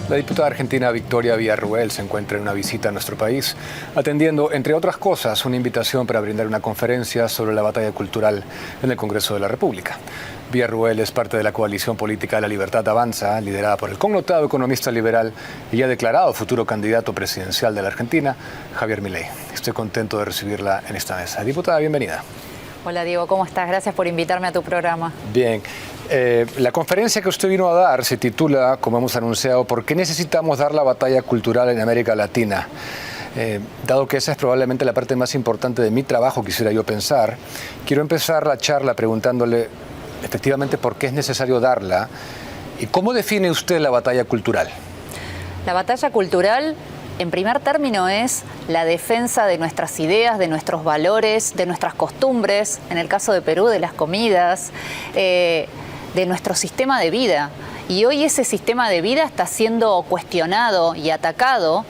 La diputada argentina Victoria Villarruel se encuentra en una visita a nuestro país, atendiendo, entre otras cosas, una invitación para brindar una conferencia sobre la batalla cultural en el Congreso de la República. Villarruel es parte de la coalición política La Libertad Avanza, liderada por el connotado economista liberal y ya declarado futuro candidato presidencial de la Argentina, Javier Milei. Estoy contento de recibirla en esta mesa. Diputada, bienvenida. Hola Diego, ¿cómo estás? Gracias por invitarme a tu programa. Bien. La conferencia que usted vino a dar se titula, como hemos anunciado, ¿por qué necesitamos dar la batalla cultural en América Latina? Dado que esa es probablemente la parte más importante de mi trabajo, quisiera yo pensar, quiero empezar la charla preguntándole efectivamente por qué es necesario darla y cómo define usted la batalla cultural. La batalla cultural, en primer término, es la defensa de nuestras ideas, de nuestros valores, de nuestras costumbres, en el caso de Perú, de las comidas, de nuestro sistema de vida. Y hoy ese sistema de vida está siendo cuestionado y atacado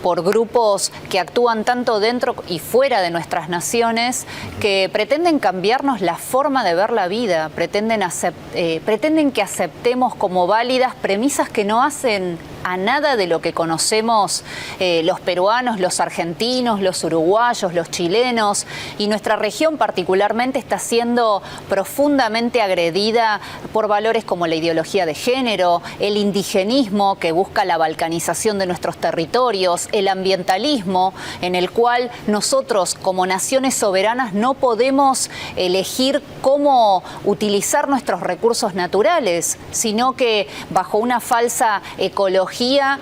por grupos que actúan tanto dentro y fuera de nuestras naciones, que pretenden cambiarnos la forma de ver la vida, pretenden que aceptemos como válidas premisas que no hacen a nada de lo que conocemos los peruanos, los argentinos, los uruguayos, los chilenos, y nuestra región particularmente está siendo profundamente agredida por valores como la ideología de género, el indigenismo que busca la balcanización de nuestros territorios, el ambientalismo en el cual nosotros como naciones soberanas no podemos elegir cómo utilizar nuestros recursos naturales, sino que bajo una falsa ecología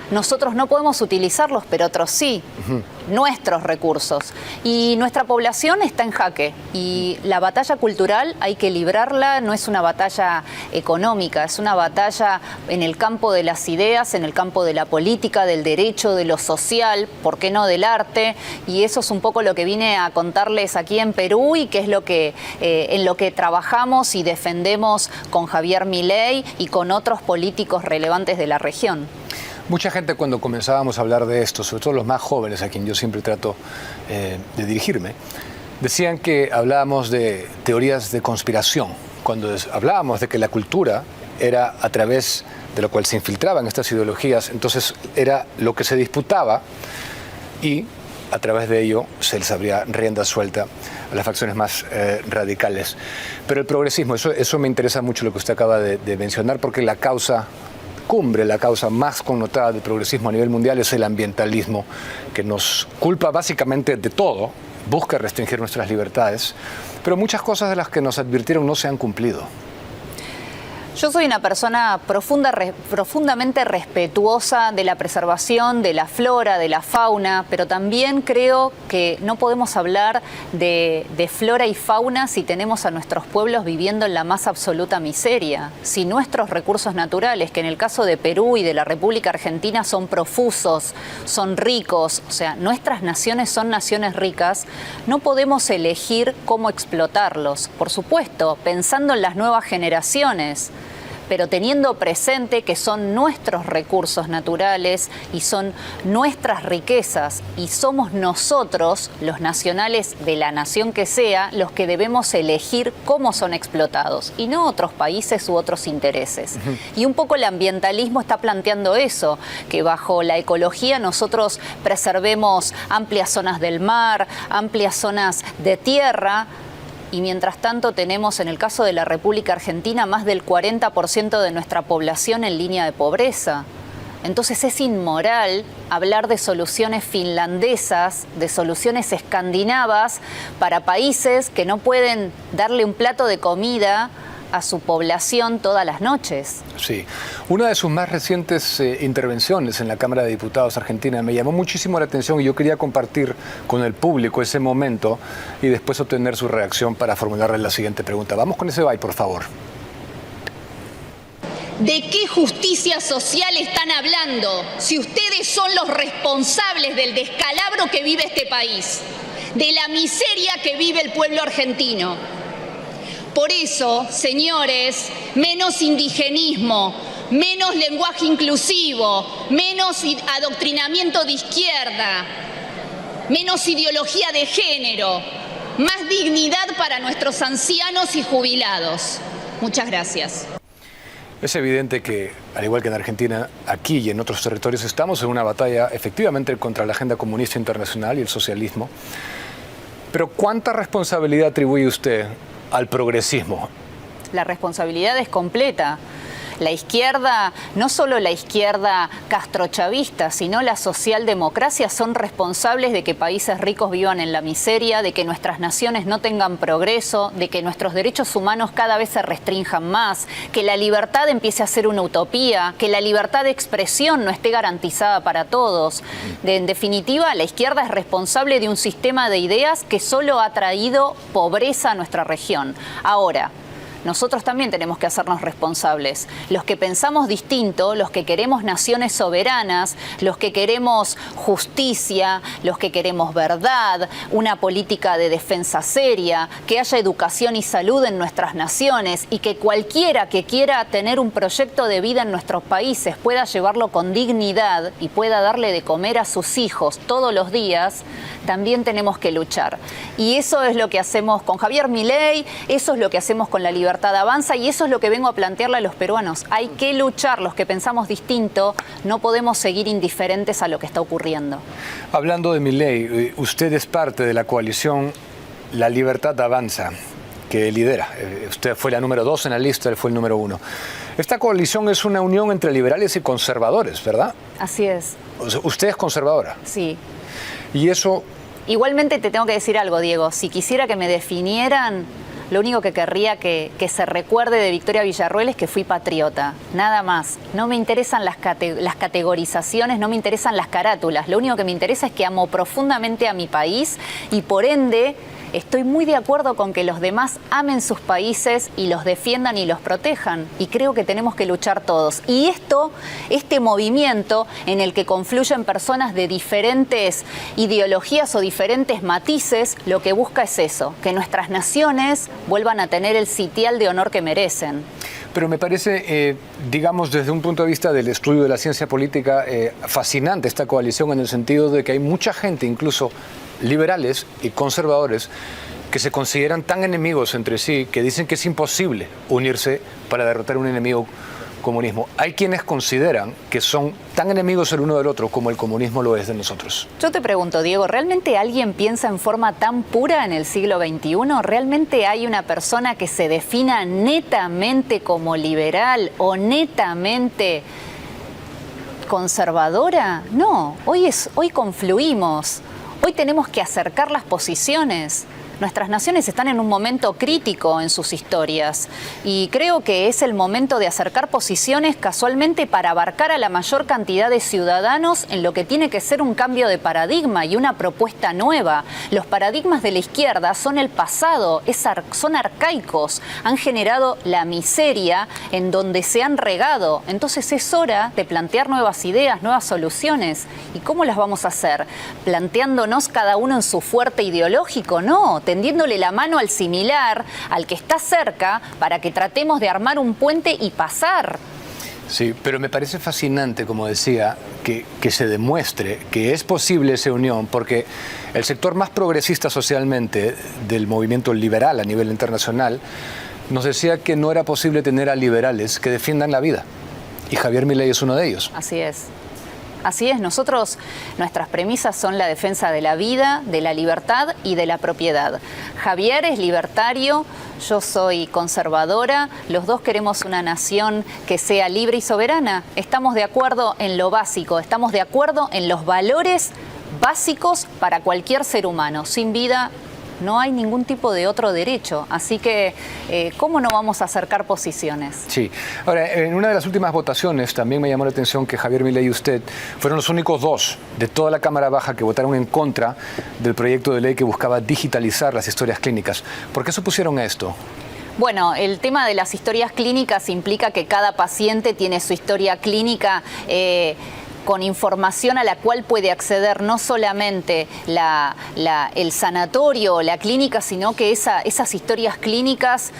nosotros no podemos utilizarlos, pero otros sí, nuestros recursos. Y nuestra población está en jaque. Y la batalla cultural hay que librarla, no es una batalla económica, es una batalla en el campo de las ideas, en el campo de la política, del derecho, de lo social, ¿por qué no del arte? Y eso es un poco lo que vine a contarles aquí en Perú y que es lo que, en lo que trabajamos y defendemos con Javier Milei y con otros políticos relevantes de la región. Mucha gente, cuando comenzábamos a hablar de esto, sobre todo los más jóvenes, a quien yo siempre trato de dirigirme, decían que hablábamos de teorías de conspiración. Cuando hablábamos de que la cultura era a través de lo cual se infiltraban estas ideologías, entonces era lo que se disputaba y a través de ello se les abría rienda suelta a las facciones más radicales. Pero el progresismo, eso me interesa mucho lo que usted acaba de mencionar, porque la causa cumbre, la causa más connotada del progresismo a nivel mundial es el ambientalismo, que nos culpa básicamente de todo, busca restringir nuestras libertades, pero muchas cosas de las que nos advirtieron no se han cumplido. Yo soy una persona profundamente respetuosa de la preservación de la flora, de la fauna, pero también creo que no podemos hablar de flora y fauna si tenemos a nuestros pueblos viviendo en la más absoluta miseria. Si nuestros recursos naturales, que en el caso de Perú y de la República Argentina son profusos, son ricos, o sea, nuestras naciones son naciones ricas, no podemos elegir cómo explotarlos. Por supuesto, pensando en las nuevas generaciones, pero teniendo presente que son nuestros recursos naturales y son nuestras riquezas y somos nosotros, los nacionales de la nación que sea, los que debemos elegir cómo son explotados y no otros países u otros intereses. Y un poco el ambientalismo está planteando eso, que bajo la ecología nosotros preservemos amplias zonas del mar, amplias zonas de tierra. Y mientras tanto tenemos, en el caso de la República Argentina, más del 40% de nuestra población en línea de pobreza. Entonces es inmoral hablar de soluciones finlandesas, de soluciones escandinavas para países que no pueden darle un plato de comida a su población todas las noches. Sí. Una de sus más recientes intervenciones en la Cámara de Diputados Argentina me llamó muchísimo la atención y yo quería compartir con el público ese momento y después obtener su reacción para formularle la siguiente pregunta. Vamos con ese bye, por favor. ¿De qué justicia social están hablando si ustedes son los responsables del descalabro que vive este país, de la miseria que vive el pueblo argentino? Por eso, señores, menos indigenismo, menos lenguaje inclusivo, menos adoctrinamiento de izquierda, menos ideología de género, más dignidad para nuestros ancianos y jubilados. Muchas gracias. Es evidente que, al igual que en Argentina, aquí y en otros territorios estamos en una batalla efectivamente contra la agenda comunista internacional y el socialismo. Pero ¿cuánta responsabilidad atribuye usted al progresismo? La responsabilidad es completa. La izquierda, no solo la izquierda castrochavista, sino la socialdemocracia son responsables de que países ricos vivan en la miseria, de que nuestras naciones no tengan progreso, de que nuestros derechos humanos cada vez se restrinjan más, que la libertad empiece a ser una utopía, que la libertad de expresión no esté garantizada para todos. En definitiva, la izquierda es responsable de un sistema de ideas que solo ha traído pobreza a nuestra región. Ahora, nosotros también tenemos que hacernos responsables. Los que pensamos distinto, los que queremos naciones soberanas, los que queremos justicia, los que queremos verdad, una política de defensa seria, que haya educación y salud en nuestras naciones y que cualquiera que quiera tener un proyecto de vida en nuestros países pueda llevarlo con dignidad y pueda darle de comer a sus hijos todos los días, también tenemos que luchar. Y eso es lo que hacemos con Javier Milei, eso es lo que hacemos con la Libertad Avanza y eso es lo que vengo a plantearle a los peruanos. Hay que luchar, los que pensamos distinto, no podemos seguir indiferentes a lo que está ocurriendo. Hablando de Milei, usted es parte de la coalición La Libertad Avanza, que lidera. Usted fue la número 2 en la lista, él fue el número 1. Esta coalición es una unión entre liberales y conservadores, ¿verdad? Así es. O sea, usted es conservadora. Sí. Y eso... Igualmente te tengo que decir algo, Diego. Si quisiera que me definieran, lo único que querría que se recuerde de Victoria Villarruel es que fui patriota. Nada más. No me interesan las categorizaciones, no me interesan las carátulas. Lo único que me interesa es que amo profundamente a mi país y por ende estoy muy de acuerdo con que los demás amen sus países y los defiendan y los protejan. Y creo que tenemos que luchar todos. Y este movimiento en el que confluyen personas de diferentes ideologías o diferentes matices, lo que busca es eso, que nuestras naciones vuelvan a tener el sitial de honor que merecen. Pero me parece, digamos, desde un punto de vista del estudio de la ciencia política, fascinante esta coalición en el sentido de que hay mucha gente, incluso liberales y conservadores, que se consideran tan enemigos entre sí que dicen que es imposible unirse para derrotar un enemigo comunismo. Hay quienes consideran que son tan enemigos el uno del otro como el comunismo lo es de nosotros. Yo te pregunto, Diego, ¿realmente alguien piensa en forma tan pura en el siglo XXI? ¿Realmente hay una persona que se defina netamente como liberal o netamente conservadora? No, hoy confluimos. Hoy tenemos que acercar las posiciones. Nuestras naciones están en un momento crítico en sus historias y creo que es el momento de acercar posiciones casualmente para abarcar a la mayor cantidad de ciudadanos en lo que tiene que ser un cambio de paradigma y una propuesta nueva. Los paradigmas de la izquierda son el pasado, son arcaicos, han generado la miseria en donde se han regado. Entonces es hora de plantear nuevas ideas, nuevas soluciones. ¿Y cómo las vamos a hacer? ¿Planteándonos cada uno en su fuerte ideológico? No, tendiéndole la mano al similar, al que está cerca, para que tratemos de armar un puente y pasar. Sí, pero me parece fascinante, como decía, que se demuestre que es posible esa unión, porque el sector más progresista socialmente del movimiento liberal a nivel internacional nos decía que no era posible tener a liberales que defiendan la vida. Y Javier Milei es uno de ellos. Así es. Así es, nuestras premisas son la defensa de la vida, de la libertad y de la propiedad. Javier es libertario, yo soy conservadora, los dos queremos una nación que sea libre y soberana. Estamos de acuerdo en lo básico, estamos de acuerdo en los valores básicos para cualquier ser humano. Sin vida no hay ningún tipo de otro derecho, así que ¿cómo no vamos a acercar posiciones? Sí. Ahora, en una de las últimas votaciones también me llamó la atención que Javier Milei y usted fueron los únicos dos de toda la Cámara Baja que votaron en contra del proyecto de ley que buscaba digitalizar las historias clínicas. ¿Por qué se opusieron a esto? Bueno, el tema de las historias clínicas implica que cada paciente tiene su historia clínica con información a la cual puede acceder no solamente el sanatorio o la clínica, sino que esas historias clínicas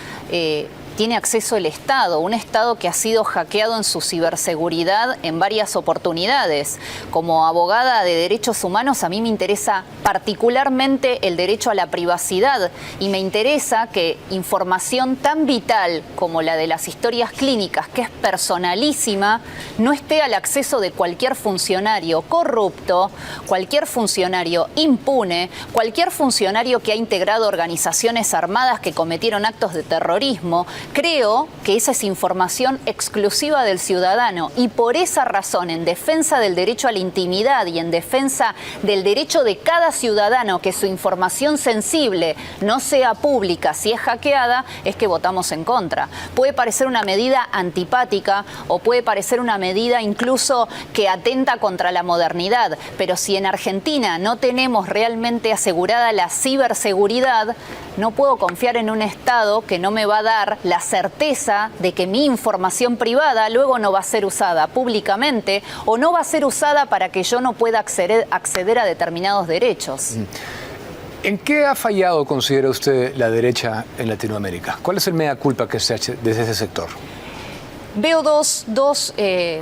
tiene acceso el Estado, un Estado que ha sido hackeado en su ciberseguridad en varias oportunidades. Como abogada de derechos humanos, a mí me interesa particularmente el derecho a la privacidad y me interesa que información tan vital como la de las historias clínicas, que es personalísima, no esté al acceso de cualquier funcionario corrupto, cualquier funcionario impune, cualquier funcionario que ha integrado organizaciones armadas que cometieron actos de terrorismo. Creo que esa es información exclusiva del ciudadano y por esa razón, en defensa del derecho a la intimidad y en defensa del derecho de cada ciudadano que su información sensible no sea pública si es hackeada, es que votamos en contra. Puede parecer una medida antipática o puede parecer una medida incluso que atenta contra la modernidad, pero si en Argentina no tenemos realmente asegurada la ciberseguridad, no puedo confiar en un Estado que no me va a dar la certeza de que mi información privada luego no va a ser usada públicamente o no va a ser usada para que yo no pueda acceder a determinados derechos. ¿En qué ha fallado, considera usted, la derecha en Latinoamérica? ¿Cuál es el mea culpa que se hace desde ese sector? Veo dos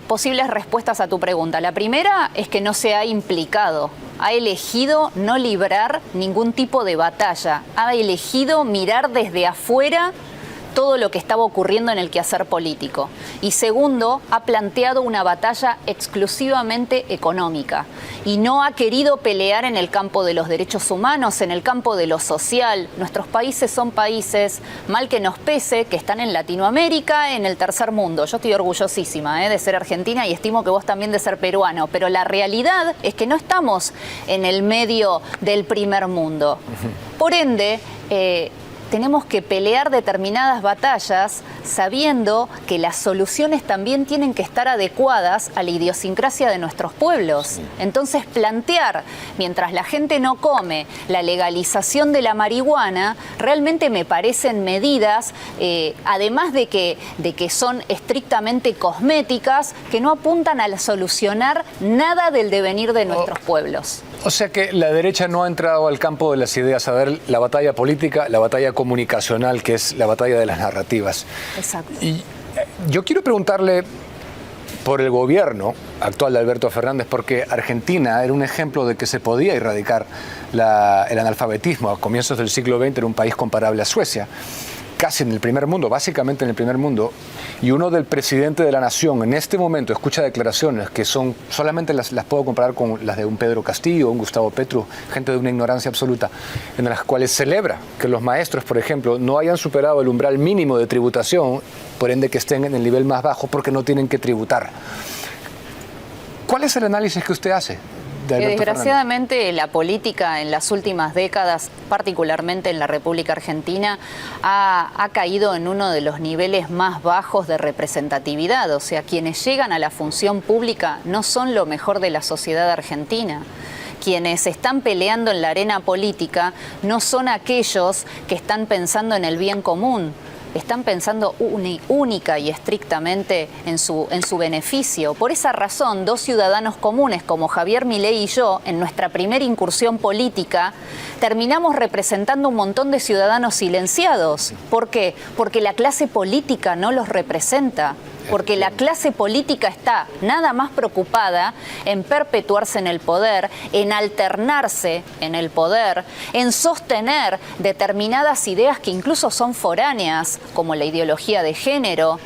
posibles respuestas a tu pregunta. La primera es que no se ha implicado. Ha elegido no librar ningún tipo de batalla. Ha elegido mirar desde afuera todo lo que estaba ocurriendo en el quehacer político. Y segundo, ha planteado una batalla exclusivamente económica y no ha querido pelear en el campo de los derechos humanos, en el campo de lo social. Nuestros países son países, mal que nos pese, que están en Latinoamérica, en el tercer mundo. Yo estoy orgullosísima de ser argentina y estimo que vos también de ser peruano, pero la realidad es que no estamos en el medio del primer mundo. Por ende, tenemos que pelear determinadas batallas sabiendo que las soluciones también tienen que estar adecuadas a la idiosincrasia de nuestros pueblos. Entonces, plantear, mientras la gente no come, la legalización de la marihuana, realmente me parecen medidas, además de que son estrictamente cosméticas, que no apuntan a solucionar nada del devenir de nuestros pueblos. O sea que la derecha no ha entrado al campo de las ideas a ver la batalla política, la batalla comunicacional, que es la batalla de las narrativas. Exacto. Y yo quiero preguntarle por el gobierno actual de Alberto Fernández, porque Argentina era un ejemplo de que se podía erradicar el analfabetismo. A comienzos del siglo XX era un país comparable a Suecia, casi en el primer mundo, básicamente en el primer mundo, y uno del presidente de la nación en este momento escucha declaraciones que son, solamente las puedo comparar con las de un Pedro Castillo, un Gustavo Petro, gente de una ignorancia absoluta, en las cuales celebra que los maestros, por ejemplo, no hayan superado el umbral mínimo de tributación, por ende que estén en el nivel más bajo porque no tienen que tributar. ¿Cuál es el análisis que usted hace? Desgraciadamente la política en las últimas décadas, particularmente en la República Argentina, ha caído en uno de los niveles más bajos de representatividad. O sea, quienes llegan a la función pública no son lo mejor de la sociedad argentina. Quienes están peleando en la arena política no son aquellos que están pensando en el bien común. Están pensando única y estrictamente en su beneficio. Por esa razón, dos ciudadanos comunes como Javier Milei y yo, en nuestra primera incursión política, terminamos representando un montón de ciudadanos silenciados. ¿Por qué? Porque la clase política no los representa. Porque la clase política está nada más preocupada en perpetuarse en el poder, en alternarse en el poder, en sostener determinadas ideas que incluso son foráneas, como la ideología de género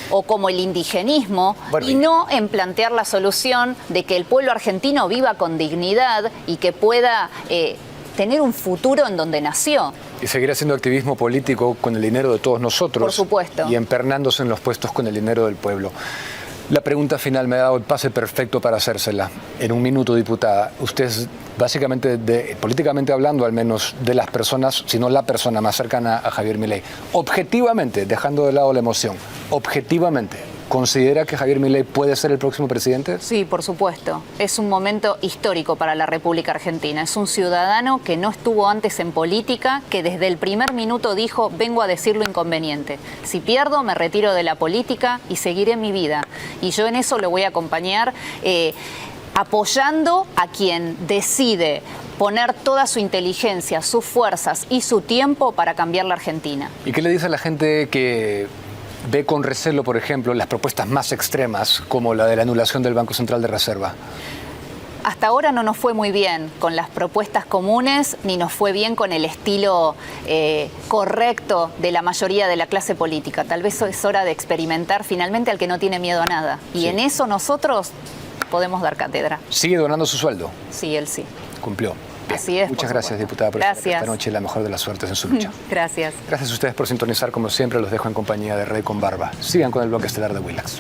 o como el indigenismo, y no en plantear la solución de que el pueblo argentino viva con dignidad y que pueda tener un futuro en donde nació. Y seguir haciendo activismo político con el dinero de todos nosotros. Por supuesto. Y empernándose en los puestos con el dinero del pueblo. La pregunta final me ha dado el pase perfecto para hacérsela. En un minuto, diputada, usted es básicamente, políticamente hablando al menos, de las personas, si no la persona más cercana a Javier Milei. Objetivamente, dejando de lado la emoción, objetivamente, ¿considera que Javier Milei puede ser el próximo presidente? Sí, por supuesto. Es un momento histórico para la República Argentina. Es un ciudadano que no estuvo antes en política, que desde el primer minuto dijo, vengo a decir lo inconveniente. Si pierdo, me retiro de la política y seguiré mi vida. Y yo en eso lo voy a acompañar, apoyando a quien decide poner toda su inteligencia, sus fuerzas y su tiempo para cambiar la Argentina. ¿Y qué le dice a la gente que ve con recelo, por ejemplo, las propuestas más extremas, como la de la anulación del Banco Central de Reserva? Hasta ahora no nos fue muy bien con las propuestas comunes, ni nos fue bien con el estilo correcto de la mayoría de la clase política. Tal vez es hora de experimentar finalmente al que no tiene miedo a nada. Y Sí. en eso nosotros podemos dar cátedra. ¿Sigue donando su sueldo? Sí, él sí. Cumplió. Bien. Así es, Muchas por gracias, supuesto. diputada, por estar Gracias. esta noche. La mejor de las suertes en su lucha. Gracias. Gracias a ustedes por sintonizar. Como siempre, los dejo en compañía de Rey con Barba. Sigan con el bloque estelar de Willax.